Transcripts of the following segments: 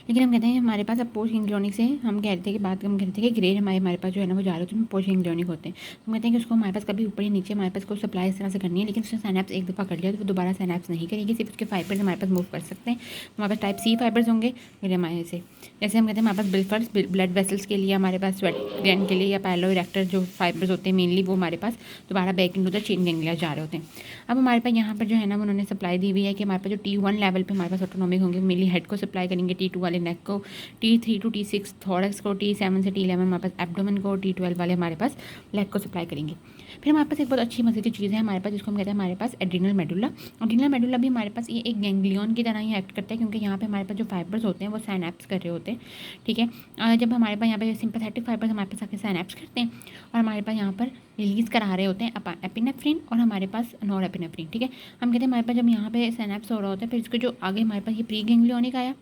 लेकिन हम कहते हैं हमारे पास अब पोस्ट गैंग्लियोनिक से हम कह रहे थे कि बात हम कह रहे थे कि ग्रेड हमारे पास जो है ना वो जा रहे होते हैं पोस्ट गैंग्लियोनिक होते हैं। तो हम कहते हैं कि उसको हमारे पास कभी ऊपर या नीचे हमारे पास कोई सप्लाई इस तरह से करनी है, लेकिन उसने साइनैप्स एक दफ़ा कर लिया तो वो दोबारा साइनैप्स नहीं करेगी, सिर्फ उसके फाइबर्स हमारे पास मूव कर सकते हैं। हमारे पास टाइप सी फाइबर्स होंगे ग्रेमाया से। जैसे हम कहते हैं हमारे पास फर्स्ट ब्लड वेसल्स के लिए, हमारे पास स्वेट ग्लैंड के लिए या पाइलोइरेक्टर जो फाइबर्स होते हैं मेनली, वो हमारे पास दोबारा back into the chain ganglia जा रहे होते हैं। अब हमारे पास यहाँ पर जो है ना उन्होंने सप्लाई दी हुई है कि हमारे पास जो T1 लेवल पे हमारे पास ऑटोनॉमिक होंगे मेनली हेड को सप्लाई करेंगे, T2 वाले नेक को, T3 टू T6 थॉरक्स को, T7 से T11 हमारे पास एब्डोमेन को, T12 वाले हमारे पास लेग को सप्लाई करेंगे। फिर हमारे पास एक बहुत अच्छी मजे की चीज़ है हमारे पास जिसको हम कहते हैं हमारे पास एड्रिनल मेडुला। एड्रिनल मेडुला भी हमारे पास ये एक गैंग्लियन की तरह ही एक्ट करता है, क्योंकि यहाँ पे हमारे पास जो फाइबर्स होते हैं वो साइनैप्स कर रहे होते हैं। ठीक है, जब हमारे पास यहाँ पे सिंपैथेटिक फाइबर्स हमारे पास आके साइनैप्स करते हैं और हमारे पास यहाँ पर रिलीज़ करा रहे होते हैं एपिनेफ्रिन और हमारे पास नॉर एपिनेफ्रिन। ठीक है, हम कहते हैं हमारे पास जब यहाँ पे साइनैप्स हो रहा होता है, फिर इसके जो आगे हमारे पास ये प्री गैंग्लियोनिक आया,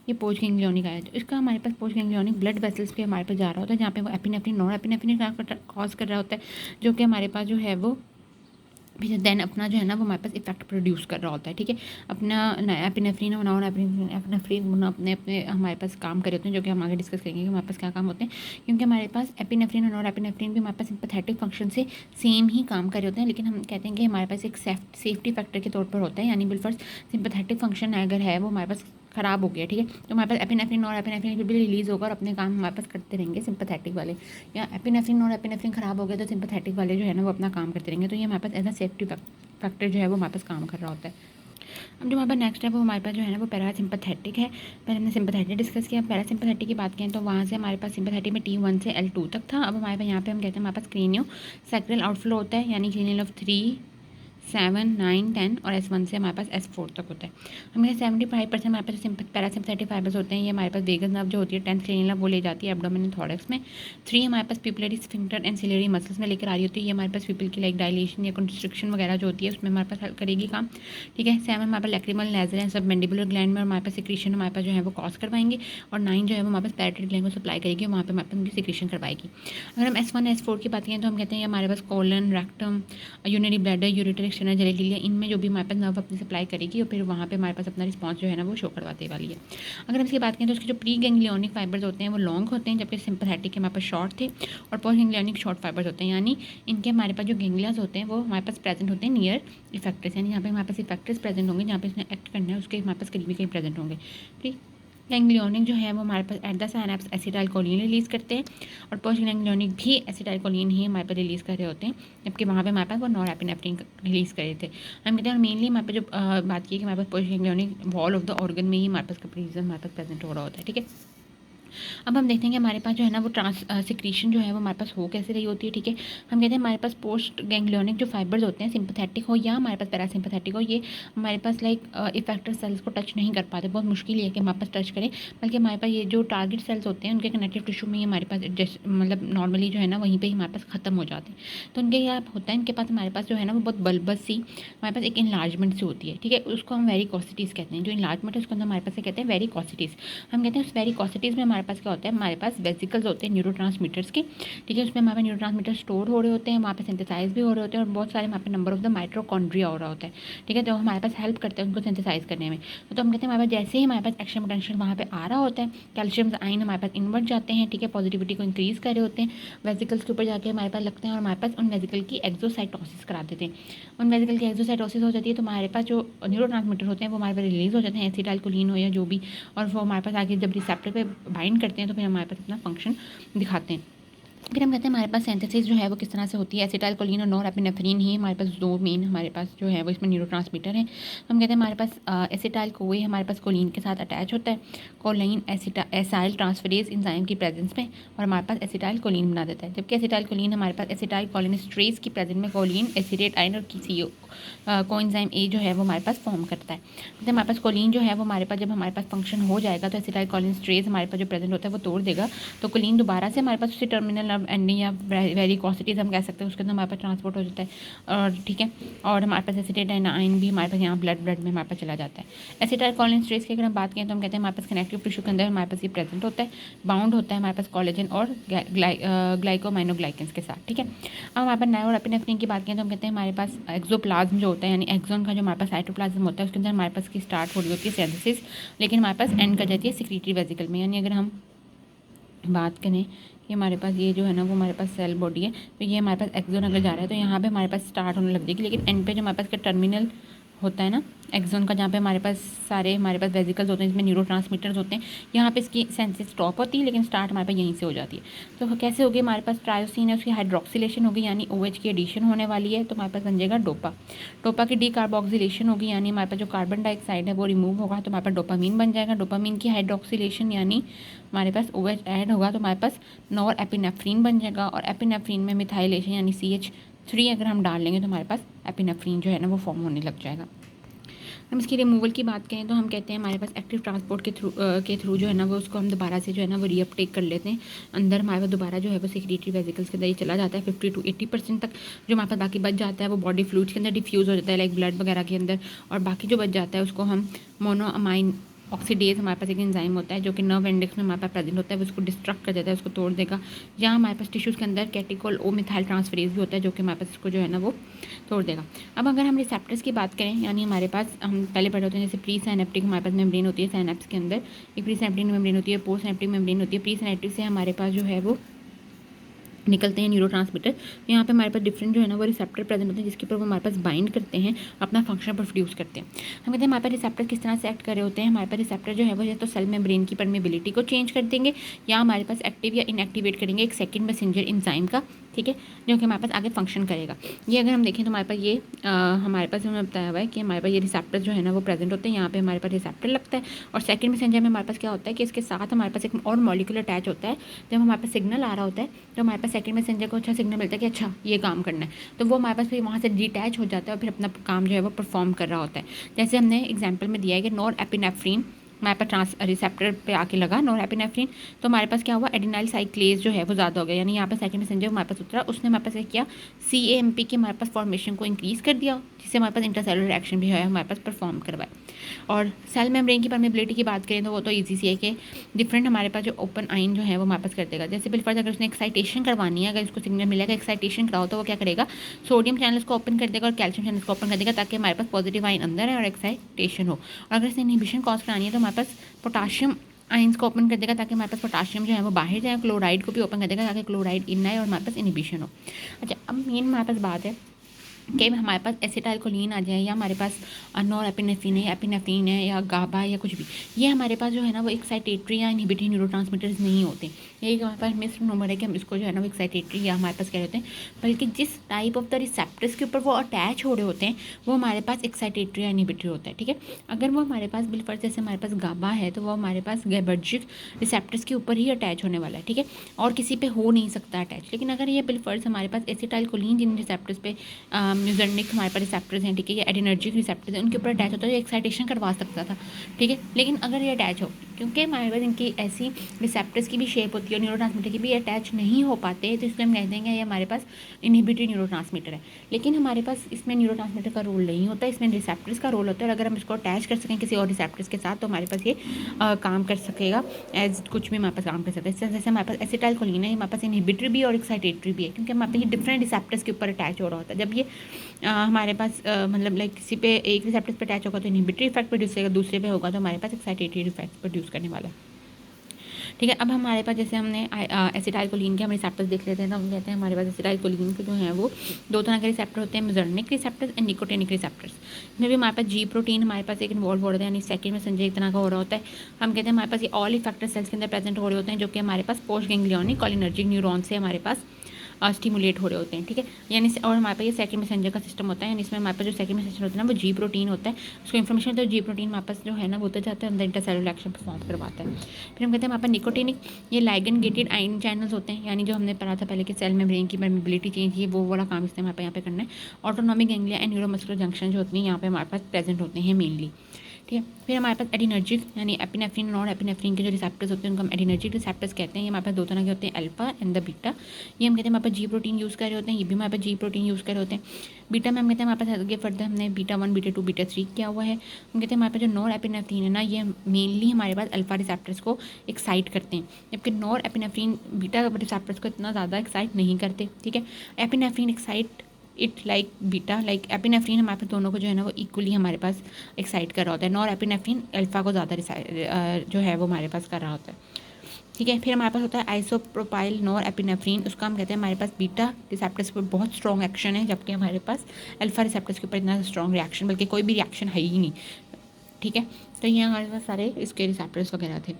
ये पोस्ट गैंग्लियोनिक आया, तो इसका हमारे पास पोस्ट गैंग्लियोनिक ब्लड वेसल्स पे हमारे पास जा रहा होता है, जहाँ पे वो एपिनेफ्रिन नॉर एपिनेफ्रिन कॉज कर रहा होता है, जो कि हमारे पास जो है वो फिर देन अपना जो है ना वो हमारे पास इफेक्ट प्रोड्यूस कर रहा होता है। ठीक है, अपना एपिनेफ्रिन और नॉन एपिनेफ्रिन अपने अपने हमारे पास काम करे होते हैं, जो कि हम आगे डिस्कस करेंगे कि हमारे पास क्या काम होते हैं, क्योंकि हमारे पास एपिनेफ्रिन और नॉन एपिनेफ्रिन भी हमारे पास सिंपैथेटिक फंक्शन से सेम ही काम करे होते हैं, लेकिन हम कहते हैं कि हमारे पास एक सेफ्टी फैक्टर के तौर पर होता है, यानी बिल्कुल सिंपैथेटिक फंक्शन अगर है वो हमारे पास ख़राब हो गया, ठीक है, तो हमारे पास एपिनेफ्रिन और एपिनेफ्रिन फिर भी रिलीज़ होगा और अपने काम हमारे पास करते रहेंगे सिंपैथेटिक वाले, या एपिनेफ्रिन और एपिनेफ्रिन ख़राब हो गया तो सिंपैथेटिक वाले जो है ना वो अपना काम करते रहेंगे, तो ये हमारे पास एज अ सेफ्टी फैक्टर जो है वो हमारे पास काम कर रहा होता है। अब जो हमारे पास नेक्स्ट है वो हमारे पास जो है ना वो पैरासिम्पैथेटिक है। पहले हमने सिंपैथेटिक डिस्कस किया, पैरासिम्पैथेटिक की बात करें तो वहाँ से हमारे पास सिंपैथेटिक में T1 से L2 तक था। अब हमारे पास यहाँ पे हम कहते हैं हमारे पास क्रेनियो सैक्रल आउटफ्लो होता है, यानी क्रेनियल ऑफ 3, 7, 9, 10 और S1 से हमारे पास S4 तक होता है। हमें 75% हमारे पास पैरासिम्पैथेटिक फाइबर्स होते हैं, ये हमारे पास वेगस नर्व जो होती है 10th क्रेनियल वो ले जाती है एब्डोमेन एंड थॉरक्स में। 3 हमारे पास pupillary sphincter and ciliary muscles में लेकर आ रही होती है, ये हमारे पास पिपल की लाइक डायलेशन या कंस्ट्रक्शन वगैरह जो होती है उसमें हमारे पास हेल्प करेगी काम। ठीक है, 7 हमारे पास लैक्रिमल नेजल एंड सब मैंडिबुलर ग्लैंड में हमारे पास सिक्रीशन हमारे पास जो है वो कॉज करवाएंगे, और 9 जो है वो हमारे पास पैराटाइड ग्लैंड को सप्लाई करेगी, वहाँ पर हमारे पास उनकी सिक्रीशन करवाएगी। अगर हम S1 S4 की बात करें तो हम कहते हैं हमारे पास colon, rectum, urinary bladder, ureter external genitalia, इनमें जो भी हमारे पास नर्व अपनी सप्लाई करेगी और फिर वहाँ पे हमारे पास अपना रिस्पांस जो है ना वो शो करवाते वाली है। अगर हम इसकी बात करें तो उसके जो प्री गैंग्लियोनिक फाइबर्स होते हैं वो लॉन्ग होते हैं, जबकि सिंपैथेटिक के हमारे पास शॉर्ट थे, और पोस्ट गैंग्लियोनिक शॉर्ट फाइबर्स होते हैं, यानी इनके हमारे पास जो गैंग्लियाज होते हैं वो हमारे पास प्रेजेंट होते हैं नियर इफेक्टर्स, यानी यहाँ पे हमारे पास इफेक्टर्स प्रेजेंट होंगे, जहाँ पे इसने एक्ट करना है उसके हमारे पास करीबी कहीं प्रेजेंट होंगे। ठीक, गैंग्लियोनिक जो है वो हमारे पास at the synapse acetylcholine release करते हैं, और पोस्ट गैंग्लियोनिक भी एसिटाइलकोलिन ही हमारे पास रिलीज़ कर रहे होते हैं, जबकि वहाँ पे हमारे पास वो नॉरएपिनेफ्रिन रिलीज़ कर रहे थे। हम कहते हैं मेनली हमारे पास जो बात की कि हमारे पास post ganglionic wall of the organ में ही हमारे पास कंपेरिजन हमारे पास प्रेजेंट हो रहा होता है। ठीक है, अब हम देखते हैं कि हमारे पास जो है ना वो सिक्रीशन जो है वो हमारे पास हो कैसे रही होती है। ठीक है, हम कहते हैं हमारे पास पोस्ट गैंग्लियोनिक जो फाइबर्स होते हैं सिंपैथेटिक हो या हमारे पास पैरासिम्पैथेटिक हो, ये हमारे पास लाइक इफेक्टर सेल्स को टच नहीं कर पाते, बहुत मुश्किल है कि हमारे पास टच करें, बल्कि हमारे पास ये जो टारगेट सेल्स होते हैं उनके कनेक्टिव टिश्यू में ही हमारे पास मतलब नॉर्मली जो है ना वहीं पर ही हमारे पास ख़त्म हो जाते हैं। तो उनके क्या होता है, इनके पास हमारे पास जो है ना वो बहुत बल्बस सी हमारे पास एक इन्लार्जमेंट सी होती है। ठीक है, उसको हम वेरिकोसिटीज़ कहते हैं, जो इन्लार्जमेंट है उसको हम हमारे पास से कहते हैं वेरिकोसिटीज़। हम कहते हैं उस वेरिकोसिटीज़ में हमारे पास क्या होता है, हमारे पास वेसिकल्स होते हैं न्यूरोट्रांसमीटर्स के। ठीक है, उसमें हमारे पास न्यूरोट्रांसमीटर स्टोर हो रहे होते हैं, वहाँ पे सिंथेसाइज भी हो रहे होते हैं, और बहुत सारे वहाँ पे नंबर ऑफ द माइटोकॉन्ड्रिया हो रहा होता है। ठीक है, जो हमारे पास हेल्प करते हैं उनको सिंथेसाइज करने में। तो हम कहते हैं हमारे पास जैसे ही हमारे पास एक्शन पोटेंशियल वहाँ पे आ रहा होता है, कैल्शियम आयन हमारे पास इन्वर्ट जाते हैं। ठीक है, पॉजिटिविटी को इंक्रीज़ कर रहे होते हैं, वेसिकल्स के ऊपर जाके हमारे पास लगते हैं और हमारे पास उन वेसिकल की एक्सोसाइटोसिस करा देते हैं। उन वेसिकल की एक्सोसाइटोसिस हो जाती है तो हमारे पास जो न्यूरोट्रांसमीटर होते हैं वो हमारे पास रिलीज़ हो जाते हैं, एसिटाइलकोलिन हो या जो भी, और वो हमारे पास आगे जब रिसेप्टर पे बाइंड करते हैं तो फिर हमारे पास अपना फंक्शन दिखाते हैं। फिर हम कहते हैं हमारे पास सिंथेसिस जो है वो किस तरह से होती है, एसिटाइलकोलिन और नॉरएपिनेफ्रिन ही हमारे पास दो मेन हमारे पास जो है वो इसमें न्यूरोट्रांसमीटर हैं। हम कहते हैं हमारे पास एसिटाइल कोई हमारे पास कोलिन के साथ अटैच होता है, कोलिन एसाइल ट्रांसफरेज एंजाइम की प्रेजेंस में, और हमारे पास एसिटाइल कोलिन बना देता है, जबकि एसिटाइल कोलिन हमारे पास एसिटाइल कोलिनेस्ट्रेज की प्रेजेंस में कोलिन एसिडेट आयन और CO कोएंजाइम ए जो है वो हमारे पास फॉर्म करता है। तो हमारे पास कोलिन जो है वो हमारे पास जब हमारे पास फंक्शन हो जाएगा तो एसिटाइल कोलिनेस्ट्रेज हमारे पास जो प्रेजेंट होता है वो तोड़ देगा, तो कोलिन दोबारा से हमारे पास उसी टर्मिनल नर्व एंडिंग या वेरिकोसिटीज हम कह सकते हैं, उसके अंदर हमारे पास ट्रांसपोर्ट हो जाता है। और ठीक है, और हमारे पास एसिटाइलिन भी हमारे पास यहाँ ब्लड में हमारे पास चला जाता है। एसिटाइलकोलिनेस्टरेज की अगर हम बात करें तो हम कहते हैं हमारे पास कनेक्टिव टिश्यू के अंदर हमारे पास ये प्रेजेंट होता है, बाउंड होता है हमारे पास कोलेजन और ग्लाइकोमाइनोग्लाइकेंस के साथ। ठीक है, अब हमारे पास नॉरएपिनेफ्रिन की बात करें तो हम कहते हैं हमारे पास एक्सोप्लाज्म जो होता है, यानी एक्सोन का जो हमारे पास साइटोप्लाज्म होता है, उसके अंदर हमारे पास की स्टार्ट हो रही होती है सिंथेसिस, लेकिन हमारे पास एंड कर जाती है सिक्रीटरी वेसिकल में। यानी अगर हम बात करें कि हमारे पास ये जो है ना वो हमारे पास सेल बॉडी है, तो ये हमारे पास एक्सोन अगर जा रहा है तो यहाँ पे हमारे पास स्टार्ट होने लग जाएगी, लेकिन एंड पे जो हमारे पास का टर्मिनल होता है ना एक्सोन का, जहाँ पे हमारे पास सारे हमारे पास वेसिकल्स होते हैं, इसमें न्यूरोट्रांसमीटर्स होते हैं, यहाँ पे इसकी सेंसेस स्टॉप होती है, लेकिन स्टार्ट हमारे पास यहीं से हो जाती है। तो कैसे होगी, हमारे पास ट्रायोसिन है, उसकी हाइड्रोक्सिलेशन होगी, यानी OH की एडिशन होने वाली है, तो हमारे पास बन जाएगा डोपा की डीकार्बोक्सिलेशन होगी, यानी हमारे पास जो कार्बन डाइऑक्साइड है वो रिमूव होगा, तो हमारे पास डोपामीन बन जाएगा। डोपामीन की हाइड्रोक्सिलेशन यानी हमारे पास OH ऐड होगा, तो हमारे पास नॉरएपिनेफ्रिन बन जाएगा, और एपिनेफ्रिन में मिथाइलेशन यानी CH3 अगर हम डाल लेंगे तो हमारे पास एपिनेफ्रिन जो है ना वो फॉर्म होने लग जाएगा। हम इसकी रिमूवल की बात करें तो हम कहते हैं हमारे पास एक्टिव ट्रांसपोर्ट के थ्रू जो है ना वो उसको हम दोबारा से जो है ना वो रीअपटेक कर लेते हैं, अंदर हमारे पास दोबारा जो है वो सिक्रीटरी वेसिकल्स के अंदर ही चला जाता है। 50 to 80% तक जो हमारे पास बाकी बच जाता है वो बॉडी फ्लूइड्स के अंदर डिफ्यूज़ हो जाता है, लाइक ब्लड वगैरह के अंदर, और बाकी जो बच जाता है उसको हम मोनोअमाइन ऑक्सीडेज हमारे पास एक एंजाइम होता है जो कि नर्व इंडेक्स में हमारे पास प्रेजेंट होता है, वो उसको डिस्ट्रक्ट कर देता है, उसको तोड़ देगा। जहाँ हमारे पास टिश्यूज़ के अंदर कैटिकोल ओ मिथाइल ट्रांसफरेज भी होता है जो कि हमारे पास इसको जो है ना वो तोड़ देगा। अब अगर हम रिसेप्टर्स की बात करें, यानी हमारे पास हम पहले पढ़े होते हैं जैसे प्री सिनेप्टिक हमारे पास मेम्ब्रेन होती है साइनेप्स के अंदर, एक प्री सिनेप्टिक मेम्ब्रेन होती है, पोस्ट सिनेप्टिक मेम्ब्रेन होती है। प्री सिनेप्टिक से हमारे पास जो है वो निकलते हैं न्यूरोट्रांसमीटर, तो यहाँ पे हमारे पास डिफरेंट जो है ना वो रिसेप्टर प्रेजेंट होते हैं जिसके ऊपर वो हमारे पास बाइंड करते हैं, अपना फंक्शन प्रोड्यूस करते हैं। हम कहते हैं हमारे पास रिसेप्टर किस तरह से एक्ट कर रहे होते हैं, हमारे पास रिसेप्टर जो है वो या तो सेल मेम्ब्रेन की परमेबिलिटी को चेंज कर देंगे, या हमारे पास एक्टिव या इनएक्टिवेट करेंगे एक सेकंड मैसेंजर एंजाइम का, ठीक है, जो कि हमारे पास आगे फंक्शन करेगा। ये अगर हम देखें तो हमारे पास ये हमारे पास हमें बताया हुआ है कि हमारे पास ये रिसेप्टर जो है ना वो प्रेजेंट होते हैं, यहाँ पे हमारे पास रिसेप्टर लगता है, और सेकंड मैसेंजर में हमारे पास क्या होता है कि इसके साथ हमारे पास एक और मॉलिक्यूल अटैच होता है। जब हमारे पास सिग्नल आ रहा होता है तो हमारे पास सेकंड मैसेंजर को अच्छा सिग्नल मिलता है कि अच्छा ये काम करना है, तो वो हमारे पास फिर वहाँ से डिटैच हो जाता है और फिर अपना काम जो है वो परफॉर्म कर रहा होता है। जैसे हमने एग्जाम्पल में दिया है कि नॉरएपिनेफ्रिन हमारे पास रिसेप्टर पे आके लगा नॉरएपिनेफ्रिन, तो हमारे पास क्या हुआ, एडिनाइल साइक्लेज जो है वो ज़्यादा हो गया, यानी यहाँ पे सेकंड मैसेंजर हमारे पास उतरा, उसने हमारे पास किया CAMP के हमारे पास फॉर्मेशन को इंक्रीज़ कर दिया, जिससे हमारे पास इंटरसेलुलर रिएक्शन भी है हमारे पास परफॉर्म करवाए। और सेल मेम्ब्रेन की परमेबिलिटी की बात करें तो वो तो ईजी सी है कि डिफरेंट हमारे पास जो ओपन आइन जो है वो हमारे पास कर देगा। जैसे बिलफर्ज अगर उसने एक्साइटेशन करवानी है, अगर उसको सिग्नल मिलेगा एक्साइटेशन कराओ, तो वो क्या करेगा, सोडियम चैनल्स को ओपन कर देगा और कैल्शियम चैनल्स को ओपन कर देगा, ताकि हमारे पास पॉजिटिव आइन अंदर है और एक्साइटेशन हो। और अगर इसे इनहिबिशन कॉज करानी है तो हमारे पास पोटाशियम आइंस को ओपन कर देगा, ताकि हमारे पास पोटाशियम जो है वो बाहर जाए, क्लोराइड को भी ओपन कर देगा ताकि क्लोराइड इन आए और हमारे पास इनहिबिशन हो। अच्छा, अब मेन हमारे पास बात है कि हमारे पास एसिटाइलकोलिन आ जाए, या हमारे पास नॉरएपिनेफ्रिन है, एपिनेफ्रिन है, या गाबा है, या कुछ भी, ये हमारे पास जो है ना वो एक्साइटेटरी या इनहिबिटरी न्यूरोट्रांसमीटर्स नहीं होते। यही हमारे पास मिस नंबर है कि हम इसको जो है ना वो एक्साइटेटरी या हमारे पास कह रहे होते हैं, बल्कि जिस टाइप ऑफ द रिसेप्टर्स के ऊपर वो अटैच हो रहे होते हैं वो हमारे पास एक्साइटेटरी या इनहिबिटरी होता है। ठीक है, अगर वो हमारे पास बिलफर्ज जैसे हमारे पास गाबा है तो वो हमारे पास गैबर्जिक रिसेप्टर्स के ऊपर ही अटैच होने वाला है, ठीक है, और किसी पे हो नहीं सकता अटैच। लेकिन अगर ये बिलफर्ज हमारे पास एसिटाइलकोलिन जिन रिसेप्टर्स पे म्यूजर्निक हमारे पास रिसेप्टर्स हैं, ठीक है, या एडिनर्जिक रिसेप्टर्स हैं, उनके ऊपर अटैच होता है, एक्साइटेशन करवा सकता था, ठीक है। लेकिन अगर ये अटैच हो, क्योंकि हमारे पास इनकी ऐसी रिसेप्टर्स की भी शेप होती है और न्यूरोट्रांसमीटर की भी अटैच नहीं हो पाते, तो इसलिए हम कह देंगे ये हमारे पास इनहिबिटरी न्यूरोट्रांसमीटर है। लेकिन हमारे पास इसमें न्यूरोट्रांसमीटर का रोल नहीं होता, इसमें रिसेप्टर्स का रोल होता है, और अगर हम इसको अटैच कर सकें किसी और रिसेप्टर्स के साथ तो हमारे पास ये काम कर सकेगा, एज कुछ भी हमारे पास काम कर सकता है। जैसे हमारे पास एसिटाइलकोलिन है, हमारे पास इनहिबिटरी भी और एक्साइटेटरी भी है, क्योंकि हमारे पास ये डिफरेंट रिसेप्टर्स के ऊपर अटैच हो रहा होता है। जब ये हमारे पास मतलब लाइक किसी पे एक रिसेप्टर पे अटैच होगा तो इनहिबिटरी इफेक्ट प्रोड्यूस करेगा, दूसरे पे होगा तो हमारे पास एक्साइटेटरी इफेक्ट प्रोड्यूस करने वाला है, ठीक है। अब हमारे पास जैसे हमने एसिटाइलकोलिन के हम रिसेप्टर्स देख लेते हैं, तो हम कहते हैं हमारे पास एसिटाइलकोलिन के जो हैं वो दो तरह के रिसेप्टर होते हैं, मेजर्निक रिसेप्टर्स एंड निकोटेनिक रिसेप्टर्स। इसमें भी हमारे पास जी प्रोटीन हमारे पास एक इन्वॉल्व हो रहा है, यानी सेकंड मैसेंजर एक तरह का हो रहा होता है। हम कहते हैं हमारे पास ये ऑल इफेक्टर सेल्स के अंदर प्रेजेंट हो रहे होते हैं, जो कि हमारे पास पोस्ट गैंग्लियोनिक कॉलिनर्जिक न्यूरॉन से हमारे पास स्टिमुलेट हो रहे होते हैं, ठीक है, यानी और हमारे पास ये सेकंड मैसेंजर का सिस्टम होता है, यानी इसमें हमारे पास जो सेकंड मैसेंजर होता है ना वो जी प्रोटीन होता है, उसको इन्फॉर्मेशन होता है, जी प्रोटीन हमारे पास जो है ना वो होता जाता है अंदर इंटरसेलुलर एक्शन परफॉर्म करवाता है। फिर हम कहते हैं हमारे पास निकोटिनिक, ये लाइगेंड गेटेड आयन चैनल्स होते हैं, यानी जो हमने पढ़ा था पहले कि सेल मेम्ब्रेन की परमेबिलिटी चेंज, ये वो वाला काम इसमें हमारे पास यहाँ पे करना है। Autonomic ganglia and neuromuscular junction जो होती हैं यहाँ पे हमारे पास प्रेजेंट होते हैं मेनली, ठीक है। फिर हमारे पास एडिनर्जिक यानी एपिनेफ्रिन नॉन एपिनेफ्रिन के जो रिसेप्टर्स होते हैं उनको हम एडिनर्जिक रिसेप्टर्स कहते हैं। ये हमारे पास दो तरह के होते हैं, अल्फा एंड द बीटा। ये हम कहते हैं हमारे पास जी प्रोटीन यूज़ कर रहे होते हैं, ये भी हमारे पास जी प्रोटीन यूज़ कर रहे होते हैं। बीटा में हम कहते हैं हमारे पास आगे फर्दर हमने बीटा 1 बीटा 2 बीटा 3 किया हुआ है। हम कहते हैं हमारे पास जो नॉन एपिनेफ्रिन है ना, ये मेनली हमारे पास अल्फा रिसेप्टर्स को एक्साइट करते हैं, जबकि नॉन एपिनेफ्रिन बीटा रिसेप्टर्स को इतना ज़्यादा एक्साइट नहीं करते। ठीक है। Epinephrine excite it like beta, like epinephrine हमारे पास दोनों को जो है ना वो इक्वली हमारे पास एक्साइट कर रहा होता है। नॉर एपिनेफ्रिन अल्फा को ज़्यादा जो है वो हमारे पास कर रहा होता है। ठीक है। फिर हमारे पास होता है आइसोप्रोपाइल नॉर एपिनेफ्रिन, उसका हम कहते हैं हमारे पास बीटा रिसेप्टर्स पर बहुत स्ट्रॉन्ग एक्शन है, जबकि हमारे पास अल्फा रिसेप्टर्स के ऊपर इतना स्ट्रॉन्ग रिएक्शन, बल्कि कोई भी रिएक्शन है ही नहीं। ठीक है। तो ये हमारे पास सारे इसके रिसेप्टर्स वगैरह थे।